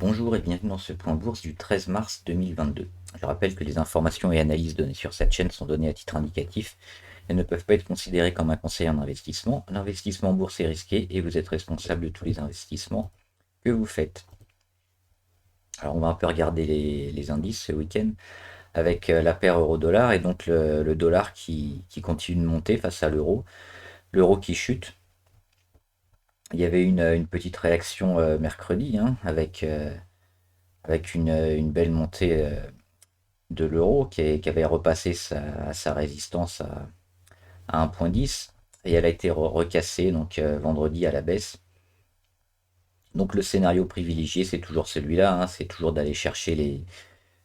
Bonjour et bienvenue dans ce point bourse du 13 mars 2022. Je rappelle que les informations et analyses données sur cette chaîne sont données à titre indicatif et ne peuvent pas être considérées comme un conseil en investissement. L'investissement en bourse est risqué et vous êtes responsable de tous les investissements que vous faites. Alors on va un peu regarder les indices ce week-end avec la paire euro-dollar et donc le dollar qui continue de monter face à l'euro, l'euro qui chute. Il y avait une petite réaction mercredi avec une belle montée de l'euro qui avait repassé sa résistance à 1,10 et elle a été recassée donc vendredi à la baisse. Donc le scénario privilégié c'est toujours celui-là, hein, c'est toujours d'aller chercher les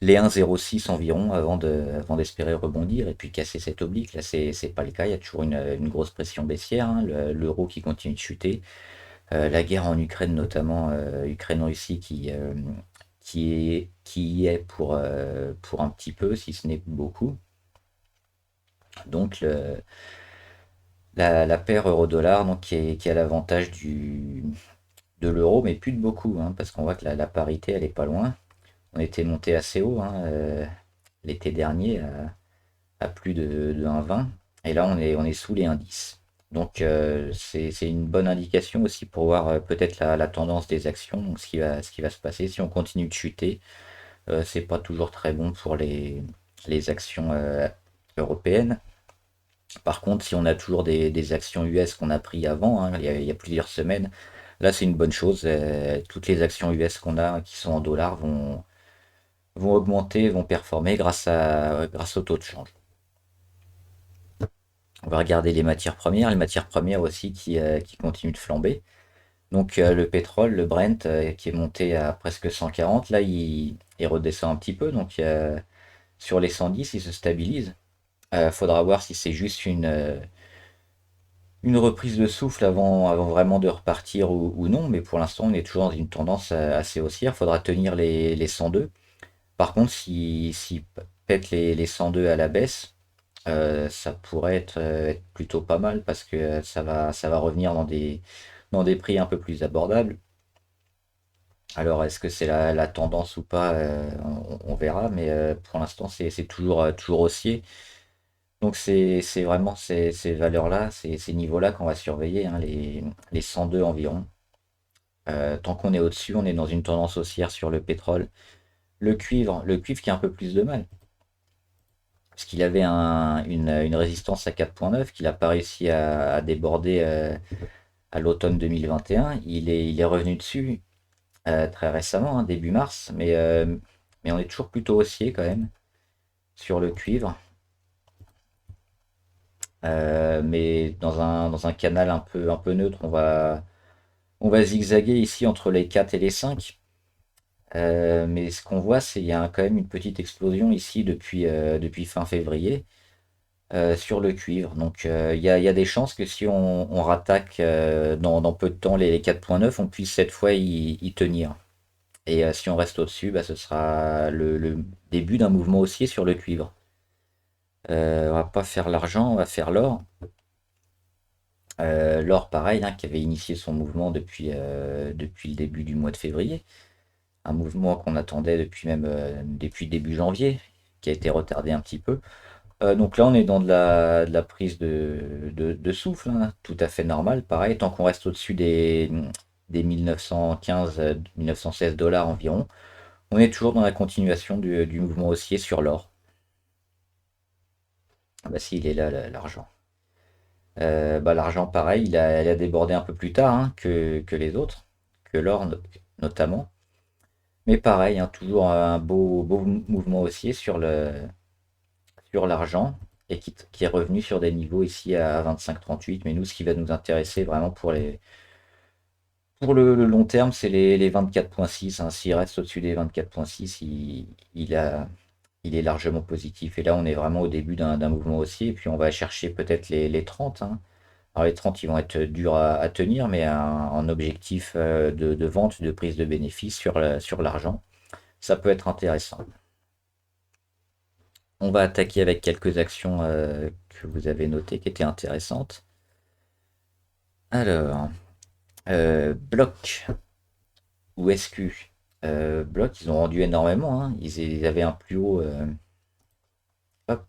1,06 environ avant d'espérer rebondir et puis casser cette oblique. Là c'est pas le cas, il y a toujours une grosse pression baissière, hein, l'euro qui continue de chuter. La guerre en Ukraine notamment, Ukraine-Russie qui y est pour un petit peu, si ce n'est beaucoup. Donc la paire euro-dollar donc, qui a l'avantage de l'euro, mais plus de beaucoup, hein, parce qu'on voit que la parité elle est pas loin. On était monté assez haut, hein, l'été dernier à plus de 1,20 et là on est sous les 1,10. Donc c'est une bonne indication aussi pour voir peut-être la tendance des actions, donc ce qui va se passer si on continue de chuter. C'est pas toujours très bon pour les actions européennes. Par contre, si on a toujours des actions US qu'on a pris avant, hein, il y a plusieurs semaines, là c'est une bonne chose. Toutes les actions US qu'on a qui sont en dollars vont augmenter, vont performer grâce au taux de change. On va regarder les matières premières aussi qui continuent de flamber. Donc le pétrole, le Brent, qui est monté à presque 140, là il redescend un petit peu. Donc sur les 110, il se stabilise. Faudra voir si c'est juste une reprise de souffle avant vraiment de repartir ou non, mais pour l'instant on est toujours dans une tendance assez haussière. Faudra tenir les 102. Par contre, si pète les 102 à la baisse, ça pourrait être plutôt pas mal parce que ça va revenir dans des prix un peu plus abordables. Alors, est-ce que c'est la tendance ou pas? On verra, mais pour l'instant, c'est toujours haussier. Donc, c'est vraiment ces valeurs-là, ces niveaux-là qu'on va surveiller, hein, les 102 environ. Tant qu'on est au-dessus, on est dans une tendance haussière sur le pétrole. Le cuivre qui a un peu plus de mal, parce qu'il avait une résistance à 4,9 qu'il n'a pas réussi à déborder à l'automne 2021. Il est revenu dessus très récemment, hein, début mars, mais on est toujours plutôt haussier quand même sur le cuivre. Mais dans un canal un peu neutre, on va zigzaguer ici entre les 4 et les 5. Mais ce qu'on voit, c'est qu'il y a quand même une petite explosion ici depuis fin février sur le cuivre. Donc il y a des chances que si on rattaque dans peu de temps les 4,9, on puisse cette fois y tenir. Et si on reste au-dessus, bah, ce sera le début d'un mouvement haussier sur le cuivre. On va pas faire l'argent, on va faire l'or. L'or, pareil, hein, qui avait initié son mouvement depuis le début du mois de février. Un mouvement qu'on attendait depuis début janvier, qui a été retardé un petit peu. Donc là, on est dans de la prise de souffle, hein, tout à fait normal. Pareil, tant qu'on reste au-dessus des 1915, 1916 dollars environ, on est toujours dans la continuation du mouvement haussier sur l'or. Ah bah si, il est là, l'argent. Bah, l'argent, pareil, elle a débordé un peu plus tard, hein, que les autres, que l'or notamment. Mais pareil, hein, toujours un beau mouvement haussier sur l'argent et qui est revenu sur des niveaux ici à 25,38. Mais nous, ce qui va nous intéresser vraiment pour le long terme, c'est les 24,6, hein. S'il reste au-dessus des 24,6, il est largement positif. Et là, on est vraiment au début d'un mouvement haussier. Et puis, on va chercher peut-être les 30, hein. Alors, les 30, ils vont être durs à tenir, mais en objectif de vente, de prise de bénéfice sur l'argent, ça peut être intéressant. On va attaquer avec quelques actions que vous avez notées qui étaient intéressantes. Alors, Block ou SQ. Block, ils ont rendu énormément, hein. Ils avaient un plus haut, hop,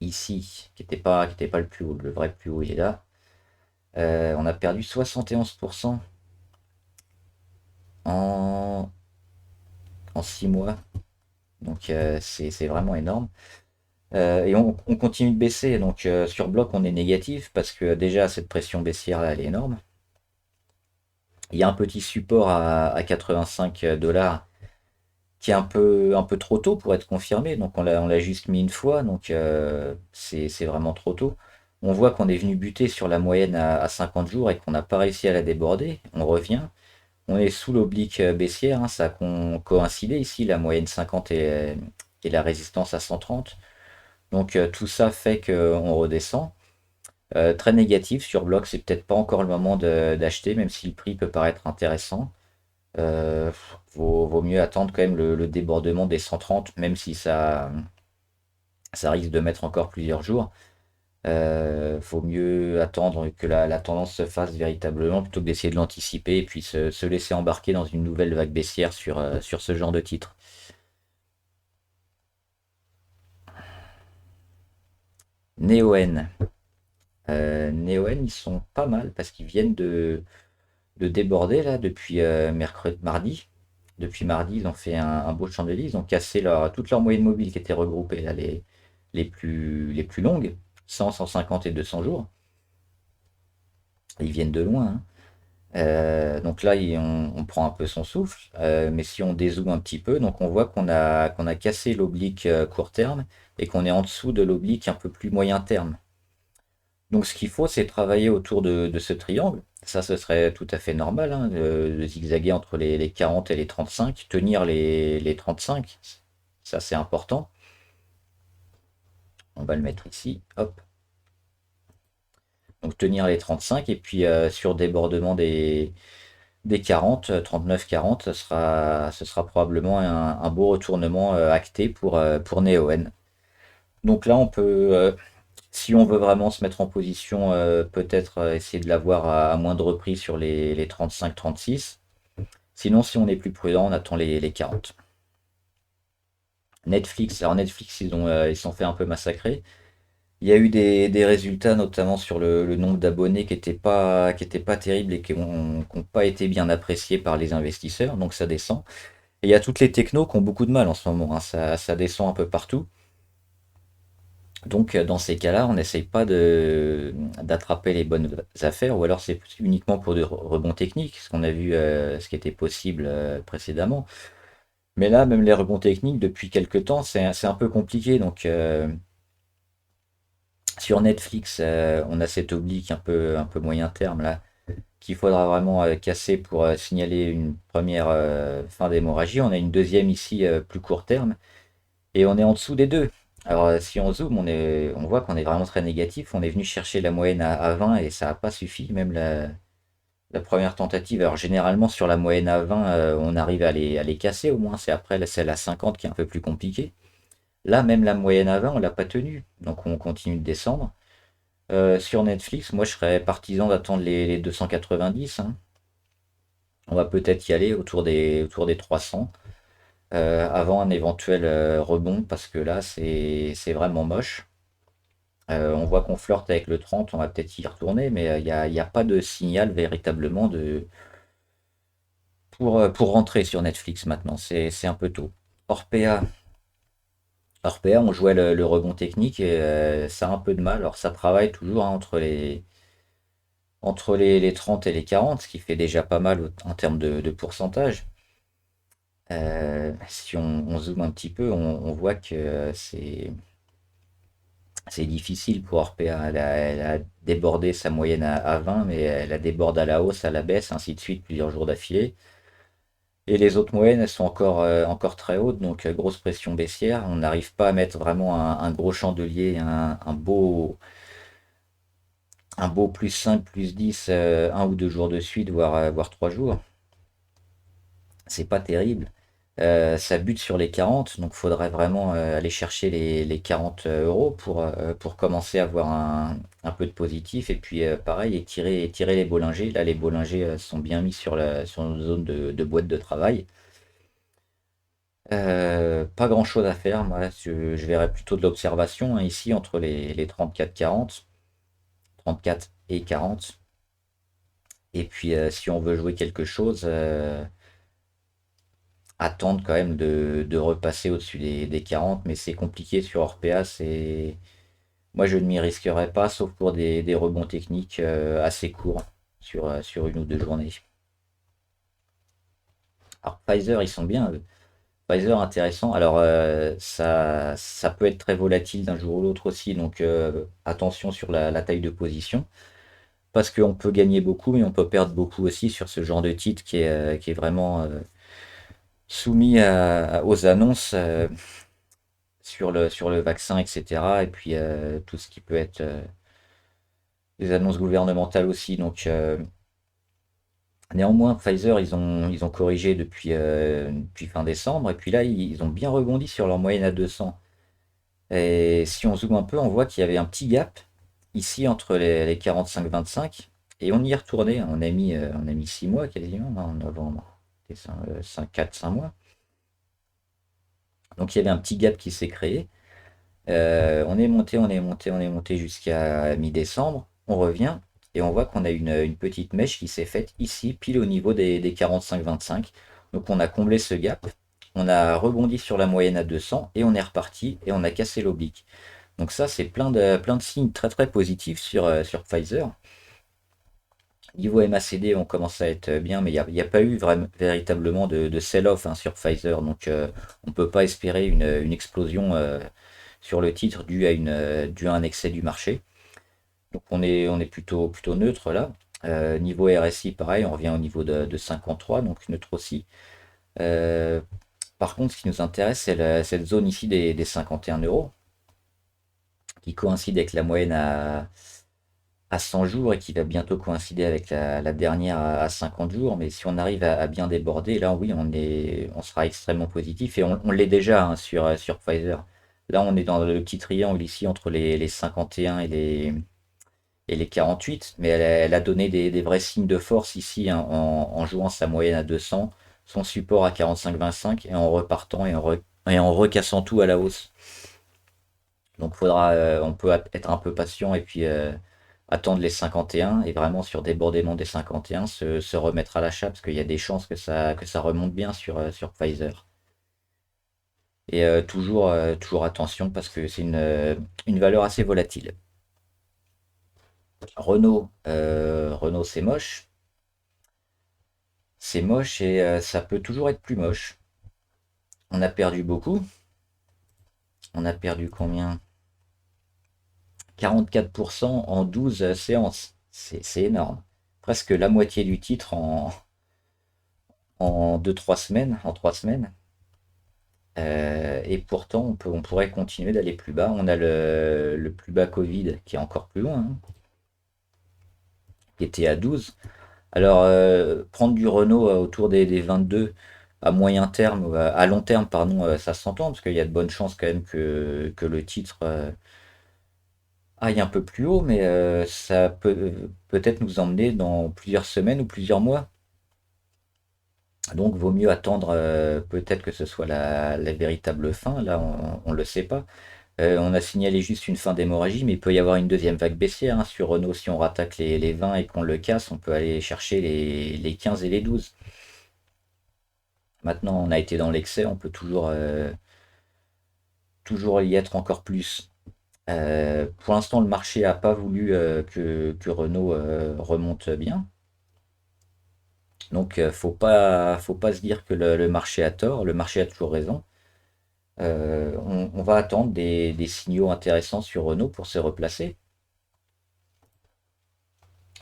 ici, qui était pas le plus haut. Le vrai plus haut, il est là. On a perdu 71% en, en 6 mois. Donc c'est vraiment énorme. Et on continue de baisser. Donc sur bloc, on est négatif parce que déjà cette pression baissière là, elle est énorme. Il y a un petit support à 85 dollars qui est un peu trop tôt pour être confirmé. Donc on l'a juste mis une fois. Donc c'est vraiment trop tôt. On voit qu'on est venu buter sur la moyenne à 50 jours et qu'on n'a pas réussi à la déborder. On revient. On est sous l'oblique baissière, hein, ça a coïncidé ici, la moyenne 50 et la résistance à 130. Donc tout ça fait qu'on redescend. Très négatif sur bloc, c'est peut-être pas encore le moment d'acheter, même si le prix peut paraître intéressant. Euh, vaut mieux attendre quand même le débordement des 130, même si ça risque de mettre encore plusieurs jours. Vaut mieux attendre que la tendance se fasse véritablement plutôt que d'essayer de l'anticiper et puis se laisser embarquer dans une nouvelle vague baissière sur ce genre de titre. Neoen. Neoen, ils sont pas mal parce qu'ils viennent de déborder là depuis mercredi, mardi. Depuis mardi, ils ont fait un beau chandelier. Ils ont cassé toutes leurs moyennes mobiles qui étaient regroupées là, les plus longues, 100, 150 et 200 jours. Ils viennent de loin, hein. Donc là, on prend un peu son souffle, mais si on dézoome un petit peu, donc on voit qu'on a cassé l'oblique court terme et qu'on est en dessous de l'oblique un peu plus moyen terme. Donc ce qu'il faut, c'est travailler autour de ce triangle. Ça, ce serait tout à fait normal, hein, de zigzaguer entre les 40 et les 35, tenir les 35, ça c'est important. On va le mettre ici, hop. Donc tenir les 35 et puis sur débordement des 40, 39-40, ce sera probablement un beau retournement acté pour Neoen. Donc là, on peut, si on veut vraiment se mettre en position, peut-être essayer de l'avoir à moindre prix sur les 35-36. Sinon, si on est plus prudent, on attend les 40. Netflix, alors Netflix, ils sont fait un peu massacrer. Il y a eu des résultats, notamment sur le nombre d'abonnés qui étaient pas terribles et qui n'ont pas été bien appréciés par les investisseurs, donc ça descend. Et il y a toutes les technos qui ont beaucoup de mal en ce moment, hein, ça descend un peu partout. Donc dans ces cas-là, on n'essaye pas d'attraper les bonnes affaires, ou alors c'est uniquement pour des rebonds techniques, ce qu'on a vu, ce qui était possible précédemment. Mais là, même les rebonds techniques, depuis quelques temps, c'est un peu compliqué. Donc sur Netflix, on a cet oblique un peu moyen terme là, qu'il faudra vraiment casser pour signaler une première fin d'hémorragie. On a une deuxième ici plus court terme et on est en dessous des deux. Alors si on zoome, on voit qu'on est vraiment très négatif. On est venu chercher la moyenne à 20 et ça n'a pas suffi. Même la première tentative. Alors généralement sur la moyenne à 20, on arrive à les casser au moins. C'est après celle à 50 qui est un peu plus compliquée. Là, même la moyenne à 20, on l'a pas tenue. Donc on continue de descendre. Sur Netflix, moi je serais partisan d'attendre les 290, hein. On va peut-être y aller autour des 300 avant un éventuel rebond parce que là c'est vraiment moche. On voit qu'on flirte avec le 30, on va peut-être y retourner, mais il y a pas de signal véritablement pour rentrer sur Netflix maintenant. C'est un peu tôt. Orpea, Orpea, on jouait le rebond technique et ça a un peu de mal. Alors ça travaille toujours, hein, entre les 30 et les 40, ce qui fait déjà pas mal en termes de pourcentage. Si on zoome un petit peu, on voit que c'est difficile pour Orpea. Elle a débordé sa moyenne à 20, mais elle la déborde à la hausse, à la baisse, ainsi de suite, plusieurs jours d'affilée. Et les autres moyennes, elles sont encore très hautes, donc grosse pression baissière. On n'arrive pas à mettre vraiment un gros chandelier, un beau plus 5, plus 10, 1 ou 2 jours de suite, voire 3 jours. C'est pas terrible. Ça bute sur les 40, donc faudrait vraiment aller chercher les 40 euros pour commencer à avoir un peu de positif. Et puis pareil, et tirer les Bollinger. Là, les Bollinger sont bien mis sur une zone de boîte de travail. Pas grand-chose à faire, moi, je verrais plutôt de l'observation hein, ici entre les 34-40, 34 et 40. Et puis si on veut jouer quelque chose, attendre quand même de repasser au-dessus des 40, mais c'est compliqué sur Orpea, moi je ne m'y risquerais pas, sauf pour des rebonds techniques assez courts sur une ou deux journées. Alors Pfizer, ils sont bien, eux. Pfizer intéressant. Alors ça peut être très volatile d'un jour ou l'autre aussi, donc attention sur la taille de position. Parce qu'on peut gagner beaucoup, mais on peut perdre beaucoup aussi sur ce genre de titre qui est vraiment soumis aux annonces sur le vaccin, etc. Et puis tout ce qui peut être des annonces gouvernementales aussi. Donc néanmoins, Pfizer, ils ont corrigé depuis fin décembre, et puis là, ils ont bien rebondi sur leur moyenne à 200. Et si on zoome un peu, on voit qu'il y avait un petit gap ici entre les 45-25, et on y est retourné. On a mis 6 mois quasiment, hein, en novembre, 4-5 mois. Donc il y avait un petit gap qui s'est créé. On est monté, on est monté, on est monté jusqu'à mi-décembre. On revient et on voit qu'on a une petite mèche qui s'est faite ici, pile au niveau des 45-25. Donc on a comblé ce gap. On a rebondi sur la moyenne à 200 et on est reparti et on a cassé l'oblique. Donc ça, c'est plein de signes très très positifs sur Pfizer. Niveau MACD, on commence à être bien, mais il y a pas eu véritablement de sell-off hein, sur Pfizer. Donc on ne peut pas espérer une explosion sur le titre dû à un excès du marché. Donc on est plutôt neutre là. Niveau RSI, pareil, on revient au niveau de 53, donc neutre aussi. Euh, Par contre, ce qui nous intéresse, c'est cette zone ici des 51 euros, qui coïncide avec la moyenne à 100 jours et qui va bientôt coïncider avec la dernière à 50 jours. Mais si on arrive à bien déborder, là oui, on sera extrêmement positif et on l'est déjà hein, sur Pfizer. Là, on est dans le petit triangle ici entre les 51 et les 48, mais elle a donné des vrais signes de force ici hein, en jouant sa moyenne à 200, son support à 45-25 et en repartant et en recassant tout à la hausse. Donc on peut être un peu patient et puis attendre les 51 et vraiment sur débordement des 51 se remettre à l'achat parce qu'il y a des chances que ça remonte bien sur Pfizer. Et toujours attention parce que c'est une valeur assez volatile. Renault c'est moche. C'est moche et ça peut toujours être plus moche. On a perdu beaucoup. On a perdu combien? 44% en 12 séances. C'est énorme. Presque la moitié du titre en 2-3 semaines, en 3 semaines. Et pourtant, on pourrait continuer d'aller plus bas. On a le plus bas Covid qui est encore plus loin, hein, qui était à 12. Alors, prendre du Renault autour des 22 à moyen terme, ou à long terme, pardon, ça s'entend, parce qu'il y a de bonnes chances quand même que le titre aille un peu plus haut, mais ça peut-être nous emmener dans plusieurs semaines ou plusieurs mois. Donc, vaut mieux attendre peut-être que ce soit la véritable fin. Là, on ne le sait pas. On a signalé juste une fin d'hémorragie, mais il peut y avoir une deuxième vague baissière hein, sur Renault. Si on rattaque les 20 et qu'on le casse, on peut aller chercher les 15 et les 12. Maintenant, on a été dans l'excès, on peut toujours y être encore plus. Pour l'instant, le marché n'a pas voulu que Renault remonte bien. Donc, faut pas se dire que le marché a tort, le marché a toujours raison. On va attendre des signaux intéressants sur Renault pour se replacer.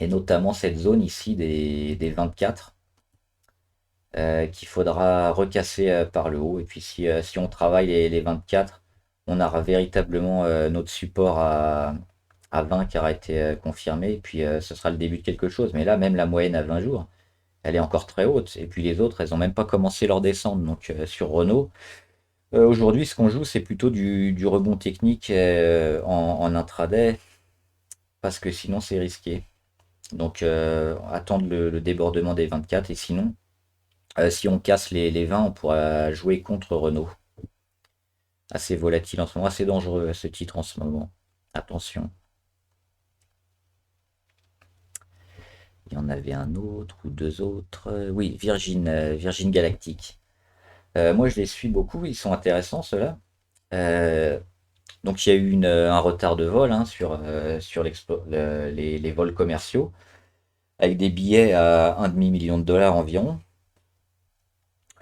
Et notamment cette zone ici des 24 qu'il faudra recasser par le haut. Et puis si on travaille les 24, on aura véritablement notre support à 20 qui aura été confirmé. Et puis ce sera le début de quelque chose. Mais là, même la moyenne à 20 jours, elle est encore très haute. Et puis les autres, elles n'ont même pas commencé leur descente. Donc sur Renault, aujourd'hui, ce qu'on joue, c'est plutôt du rebond technique en intraday, parce que sinon c'est risqué. Donc attendre le débordement des 24 et sinon Si on casse les 20, on pourra jouer contre Renault. Assez volatile en ce moment, assez dangereux ce titre en ce moment. Attention. Il y en avait un autre ou deux autres. Oui, Virgin Galactic. Moi, je les suis beaucoup, ils sont intéressants ceux-là. Euh, donc, il y a eu un retard de vol hein, sur les vols commerciaux, avec des billets à 1,5 million de dollars environ.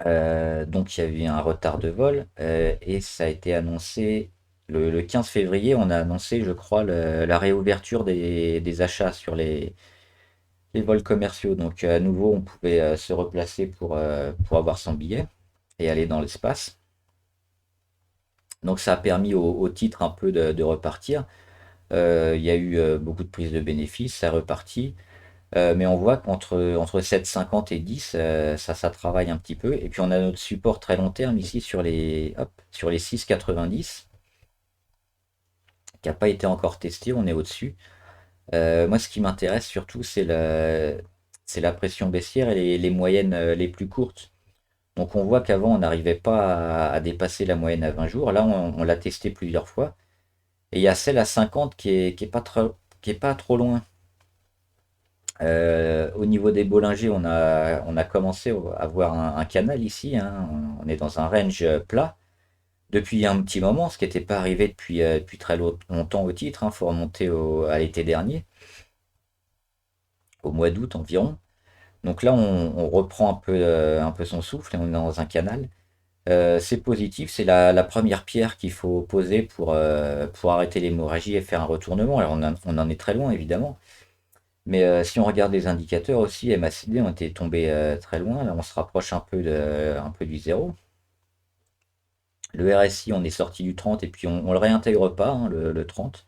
Donc, il y a eu un retard de vol et ça a été annoncé le 15 février. On a annoncé, je crois, la réouverture des achats sur les vols commerciaux. Donc, à nouveau, on pouvait se replacer pour avoir son billet et aller dans l'espace. Donc ça a permis au titre un peu de repartir. Il y a eu beaucoup de prises de bénéfices, ça repartit. Mais on voit entre 7,50 et 10, ça travaille un petit peu. Et puis on a notre support très long terme ici sur les 6,90, qui n'a pas été encore testé, on est au-dessus. Moi, ce qui m'intéresse surtout, c'est la pression baissière et les moyennes les plus courtes. Donc on voit qu'avant, on n'arrivait pas à dépasser la moyenne à 20 jours. Là, on l'a testé plusieurs fois. Et il y a celle à 50 qui est pas trop loin. Au niveau des Bollinger, on a commencé à voir un canal ici, hein. On est dans un range plat depuis un petit moment, ce qui n'était pas arrivé depuis très longtemps au titre. Il faut remonter à l'été dernier, au mois d'août environ. Donc là, on reprend un peu son souffle et on est dans un canal. C'est positif, c'est la première pierre qu'il faut poser pour arrêter l'hémorragie et faire un retournement. Alors on en est très loin évidemment, mais si on regarde les indicateurs aussi, MACD ont été tombés très loin. Là on se rapproche un peu du zéro. Le RSI, on est sorti du 30 et puis on le réintègre pas, hein, le 30,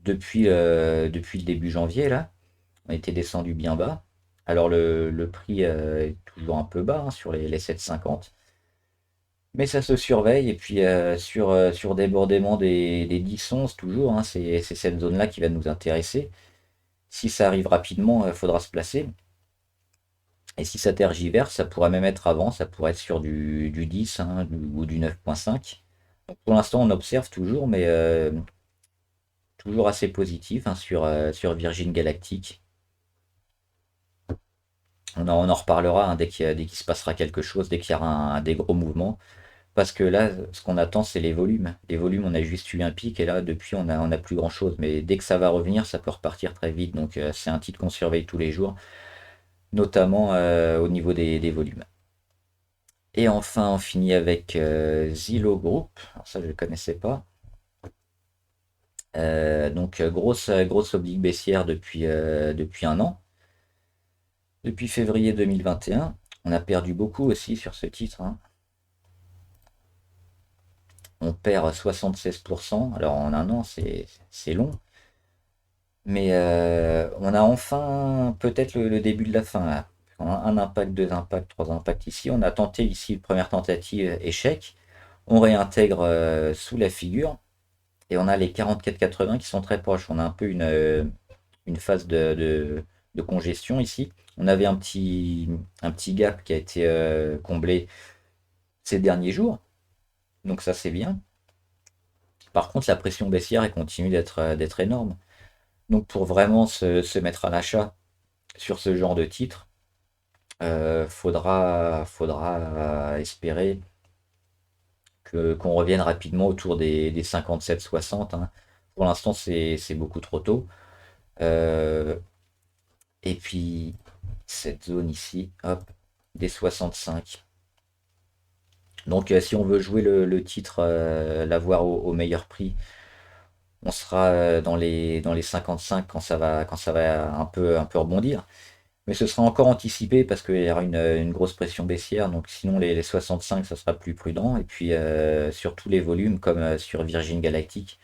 depuis le début janvier là. On était descendu bien bas. Alors le prix est toujours un peu bas hein, sur les 7,50. Mais ça se surveille et puis sur débordement des 10-11 toujours, hein, c'est cette zone-là qui va nous intéresser. Si ça arrive rapidement, il faudra se placer. Et si ça tergiverse, ça pourrait même être avant, ça pourrait être sur du 10 hein, ou du 9,5. Donc pour l'instant, on observe toujours, mais toujours assez positif hein, sur Virgin Galactic. On en reparlera hein, dès qu'il se passera quelque chose, dès qu'il y aura des gros mouvements. Parce que là, ce qu'on attend, c'est les volumes. Les volumes, on a juste eu un pic et là, depuis, on a plus grand-chose. Mais dès que ça va revenir, ça peut repartir très vite. Donc, c'est un titre qu'on surveille tous les jours, notamment au niveau des volumes. Et enfin, on finit avec Zillow Group. Alors ça, je ne connaissais pas. Donc, grosse oblique baissière depuis un an. Depuis février 2021. On a perdu beaucoup aussi sur ce titre, hein. On perd 76%. Alors, en un an, c'est long. Mais on a enfin peut-être le début de la fin là. Un impact, deux impacts, trois impacts ici. On a tenté ici une première tentative, échec. On réintègre sous la figure et on a les 44,80 qui sont très proches. On a un peu une phase de congestion ici. On avait un petit gap qui a été comblé ces derniers jours. Donc ça c'est bien. Par contre la pression baissière elle continue d'être énorme. Donc pour vraiment se mettre à l'achat sur ce genre de titre, faudra espérer qu'on revienne rapidement autour des 57-60, hein. Pour l'instant, c'est beaucoup trop tôt. Euh, et puis, cette zone ici, hop, des 65. Donc, si on veut jouer le titre, l'avoir au meilleur prix, on sera dans les 55 quand ça va un peu rebondir. Mais ce sera encore anticipé parce qu'il y aura une grosse pression baissière. Donc sinon les 65, ça sera plus prudent. Et puis sur tous les volumes, comme sur Virgin Galactic,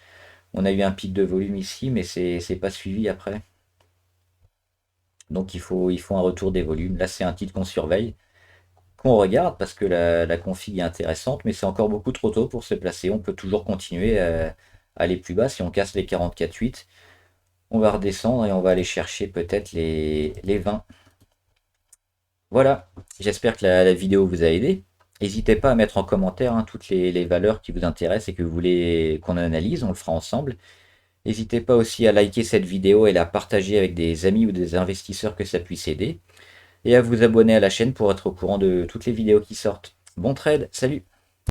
on a eu un pic de volume ici, mais c'est pas suivi après. Donc il faut un retour des volumes. Là, c'est un titre qu'on surveille, qu'on regarde parce que la config est intéressante, mais c'est encore beaucoup trop tôt pour se placer. On peut toujours continuer à aller plus bas. Si on casse les 44,8, on va redescendre et on va aller chercher peut-être les 20. Voilà, j'espère que la vidéo vous a aidé. N'hésitez pas à mettre en commentaire hein, toutes les valeurs qui vous intéressent et que vous voulez qu'on analyse, on le fera ensemble. N'hésitez pas aussi à liker cette vidéo et la partager avec des amis ou des investisseurs que ça puisse aider. Et à vous abonner à la chaîne pour être au courant de toutes les vidéos qui sortent. Bon trade, salut!